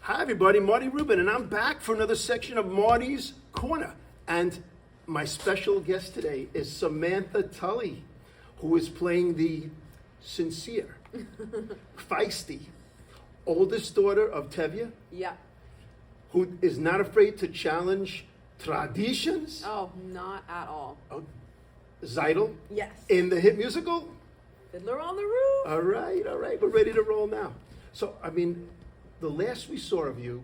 Hi everybody, Marty Rubin, and I'm back for another section of Marty's Corner. And my special guest today is Samantha Tullie, who is playing the sincere, feisty, oldest daughter of Tevye, Yeah. who is not afraid to challenge traditions. Oh, not at all. Tzeitel Yes. in the hit musical. Fiddler on the Roof. All right, we're ready to roll now. So, I mean, the last we saw of you,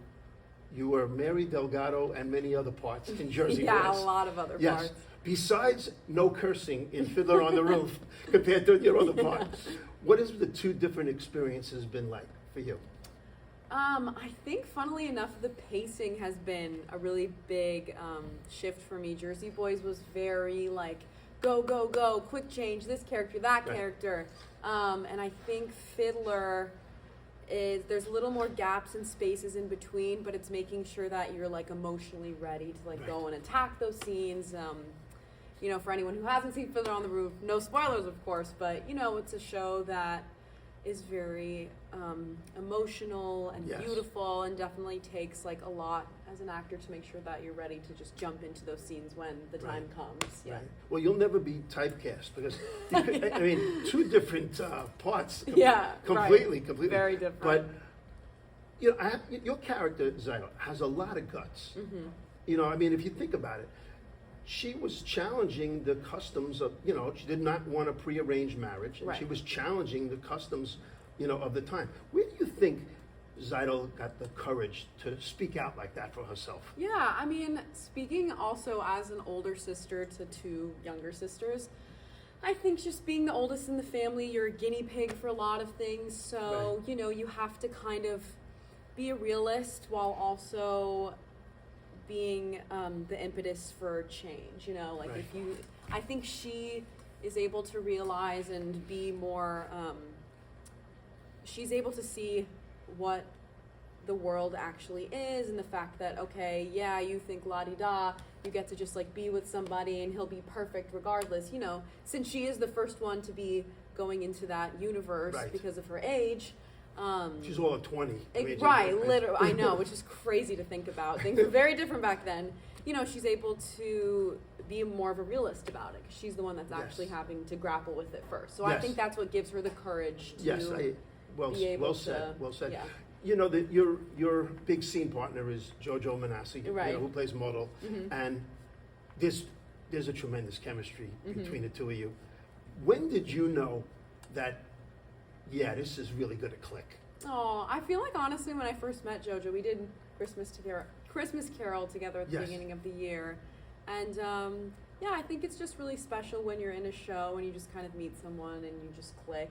you were Mary Delgado and many other parts in Jersey Yeah, Boys. a lot of other Yes. parts. Besides no cursing in Fiddler on the Roof compared to your other part, what has the two different experiences been like for you? I think, funnily enough, the pacing has been a really big shift for me. Jersey Boys was very like, go, go, go, quick change, this character, that Right. character. And I think Fiddler there's a little more gaps and spaces in between, but it's making sure that you're like emotionally ready to like go and attack those scenes. You know, for anyone who hasn't seen Fiddler on the Roof, no spoilers of course, but you know, it's a show that is very emotional and Yes. beautiful, and definitely takes like a lot as an actor to make sure that you're ready to just jump into those scenes when the time comes. Yeah. Right. Well, you'll never be typecast because, you could, I mean, two different parts. Yeah, Completely. Very different. But, you know, your character, Zidols, has a lot of guts. Mm-hmm. You know, I mean, if you think about it, she was challenging the customs of, you know, she did not want a prearranged marriage, and Right. she was challenging the customs, you know, of the time. Where do you think Tzeitel got the courage to speak out like that for herself? Yeah, I mean, speaking also as an older sister to two younger sisters, I think just being the oldest in the family, you're a guinea pig for a lot of things. So, Right. you know, you have to kind of be a realist while also being the impetus for change. You know, like Right. I think she is able to realize and be more, she's able to see what the world actually is, and the fact that, okay, yeah, you think la-di-da, you get to just like be with somebody and he'll be perfect regardless, you know, since she is the first one to be going into that universe Right. because of her age. She's all of 20. Right, literally, I know, which is crazy to think about. Things were very different back then. You know, she's able to be more of a realist about it, 'cause she's the one that's actually having to grapple with it first. So I Yes. think that's what gives her the courage to be able well to, said, well said. yeah. You know, that your big scene partner is Jojo Manasseh, Right. you know, who plays Model, Mhm. and there's a tremendous chemistry between the two of you. When did you know that, yeah, this is really going to click? Oh, I feel like honestly when I first met JoJo, we did Christmas Carol together at the Yes. beginning of the year. And yeah, I think it's just really special when you're in a show and you just kind of meet someone and you just click.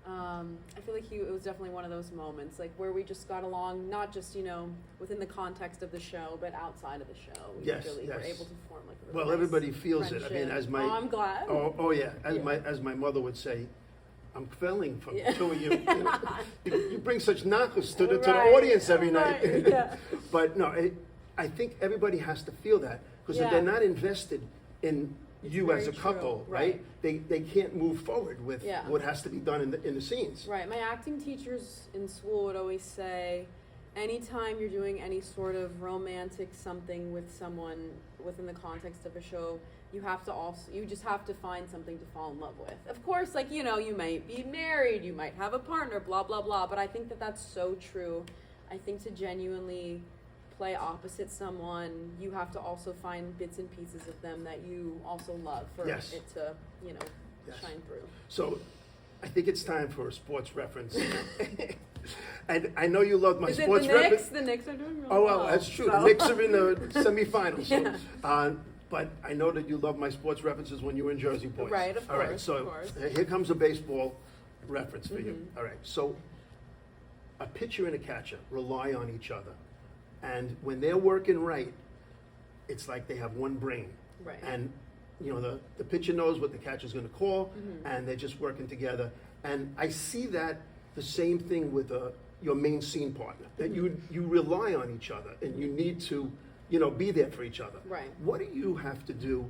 I feel like it was definitely one of those moments, like where we just got along, not just, you know, within the context of the show, but outside of the show. We Yes, really yes. were able to form like a really Well, nice everybody feels it. I mean, friendship. as my Oh, I'm glad. oh yeah, Yeah. as my mother would say, I'm feeling from Yeah. the two of you. You bring such knuckles to the Right, audience every night. right, yeah. But no, I think everybody has to feel that, because if Yeah. they're not invested in It's you as a very couple, true, right? They can't move forward with Yeah. what has to be done in the scenes. Right. My acting teachers in school would always say, anytime you're doing any sort of romantic something with someone within the context of a show, you just have to find something to fall in love with. Of course, like, you know, you might be married, you might have a partner, blah, blah, blah. But I think that that's so true. I think to genuinely play opposite someone, you have to also find bits and pieces of them that you also love for Yes. it to, you know, Yes. shine through. So I think it's time for a sports reference. And I know you love my Is it sports the Knicks? reference. The Knicks are doing really Oh, well, well. that's true. So- The Knicks are in the semifinals. Yeah. But I know that you love my sports references when you were in Jersey Boys. Right, of All right, course, so of course. here comes a baseball reference for you. Mhm. All right, so a pitcher and a catcher rely on each other. And when they're working right, it's like they have one brain. Right. And, you know, the pitcher knows what the catcher's going to call, Mhm. and they're just working together. And I see that the same thing with your main scene partner, that you rely on each other, and you need to, you know, be there for each other. Right. What do you have to do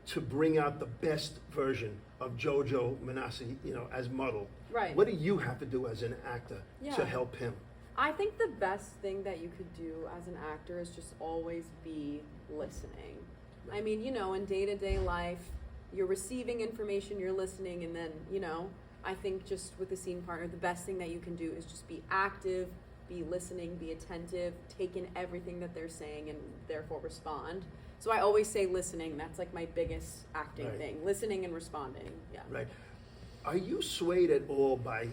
to bring out the best version of Jojo Manasseh, you know, as Muddle? Right. What do you have to do as an actor Yeah. to help him? I think the best thing that you could do as an actor is just always be listening. I mean, in day-to-day life, you're receiving information, you're listening, and then, I think just with the scene partner, the best thing that you can do is just be active, be listening, be attentive, take in everything that they're saying, and therefore respond. So I always say listening. That's like my biggest acting thing, listening and responding. Yeah. Right. Are you swayed at all by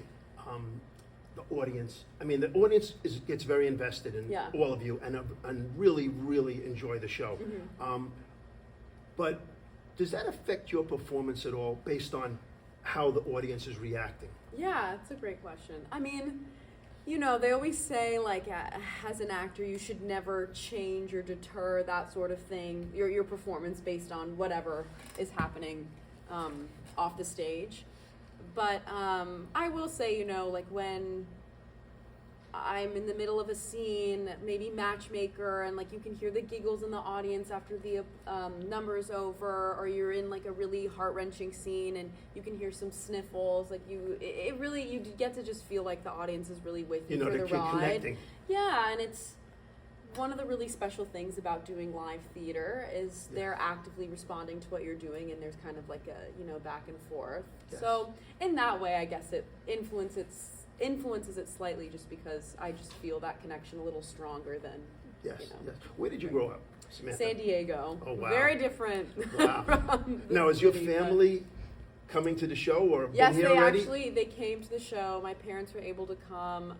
the audience? I mean, the audience gets very invested in all of you and really, really enjoy the show. Mm-hmm. But does that affect your performance at all based on how the audience is reacting? Yeah, it's a great question. I mean, they always say, like, as an actor, you should never change or deter that sort of thing, your performance based on whatever is happening off the stage. But I will say, like, when I'm in the middle of a scene, maybe matchmaker, and like you can hear the giggles in the audience after the number is over, or you're in like a really heart-wrenching scene and you can hear some sniffles. Like you get to just feel like the audience is really with you for the ride. Connecting. Yeah, and it's one of the really special things about doing live theater is they're actively responding to what you're doing, and there's kind of like a back and forth. Yes. So in that way, I guess it influences it slightly, just because I just feel that connection a little stronger than. Yes. Where did you grow up, Samantha? San Diego. Oh, wow. Very different. Wow. From Now, is your city, family coming to the show or yes, been here already? they came to the show. My parents were able to come.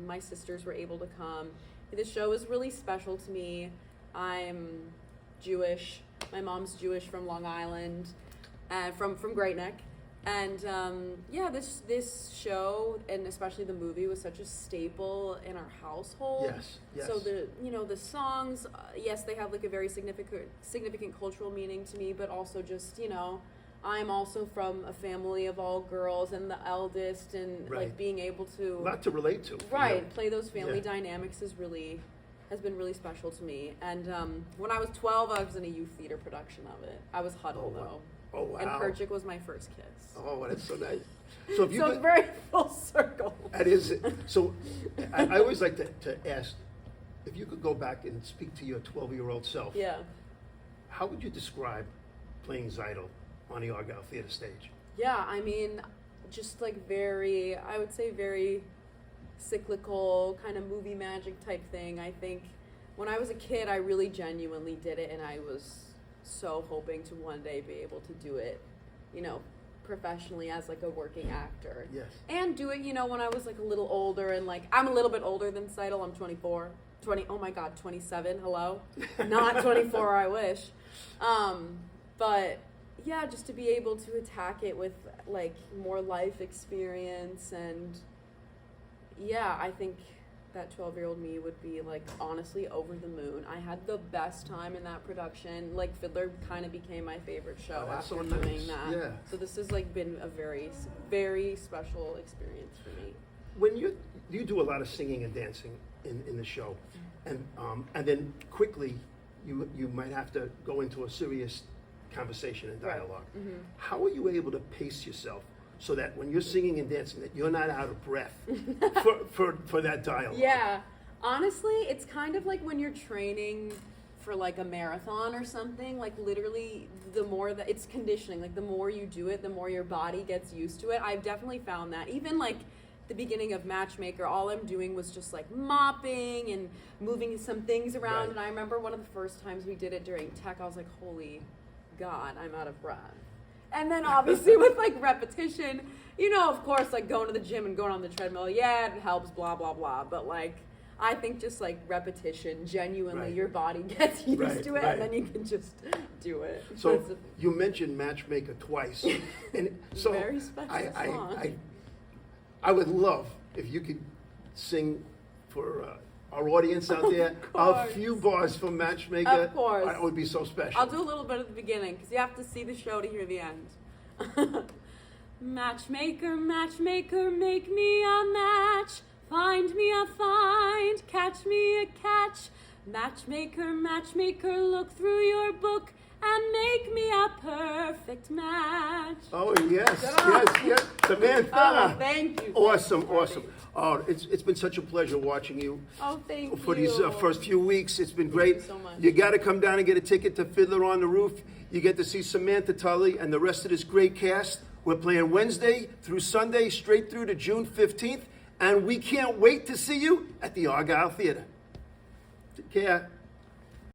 My sisters were able to come. The show is really special to me. I'm Jewish. My mom's Jewish from Long Island, and from Great Neck. And this show, and especially the movie, was such a staple in our household. Yes. So the songs, yes, they have like a very significant cultural meaning to me, but also just I'm also from a family of all girls and the eldest, and like being able to a lot to relate to. play those family dynamics has been really special to me. And when I was 12, I was in a youth theater production of it. I was Huddle though. Oh, wow. And Perchik was my first kiss. Oh, that's so nice. So it's very full circle. That is it. So I always like to ask, if you could go back and speak to your 12-year-old self, how would you describe playing Zidols on the Argyle Theater stage? Yeah, I mean, just like very cyclical, kind of movie magic type thing. I think when I was a kid, I really genuinely did it, and I was so hoping to one day be able to do it, professionally as like a working actor. Yes. And do it, when I was like a little older, and like I'm a little bit older than Tzeitel. I'm 24. Oh my God, 27. Hello, not 24. I wish. But yeah, just to be able to attack it with like more life experience, and I think that 12-year-old me would be like honestly over the moon. I had the best time in that production. Like Fiddler kind of became my favorite show after doing that. Yeah. So this has like been a very, very special experience for me. When you do a lot of singing and dancing in the show, and then quickly you might have to go into a serious conversation and dialogue. Right. Mm-hmm. How are you able to pace yourself so that when you're singing and dancing, that you're not out of breath for that dialogue? Yeah, honestly, it's kind of like when you're training for like a marathon or something. Like literally, the more that it's conditioning, like the more you do it, the more your body gets used to it. I've definitely found that. Even like the beginning of Matchmaker, all I'm doing was just like mopping and moving some things around. Right. And I remember one of the first times we did it during tech, I was like, holy God, I'm out of breath. And then obviously with like repetition, of course, like going to the gym and going on the treadmill, it helps, blah, blah, blah. But like, I think just like repetition, genuinely, your body gets used to it, and then you can just do it. So you mentioned Matchmaker twice. And so very special song. I would love if you could sing for our audience out there a few bars from Matchmaker. Of course. It would be so special. I'll do a little bit at the beginning, because you have to see the show to hear the end. Matchmaker, matchmaker, make me a match. Find me a find, catch me a catch. Matchmaker, matchmaker, look through your book and make me a perfect match. Oh, yes, Ta-da! yes. Samantha. Oh, thank you. Awesome, Thank you, awesome. Oh, it's been such a pleasure watching you Oh, thank for you. these first few weeks. It's been great. you so much. You got to come down and get a ticket to Fiddler on the Roof. You get to see Samantha Tullie and the rest of this great cast. We're playing Wednesday through Sunday, straight through to June 15th, and we can't wait to see you at the Argyle Theater. Take care.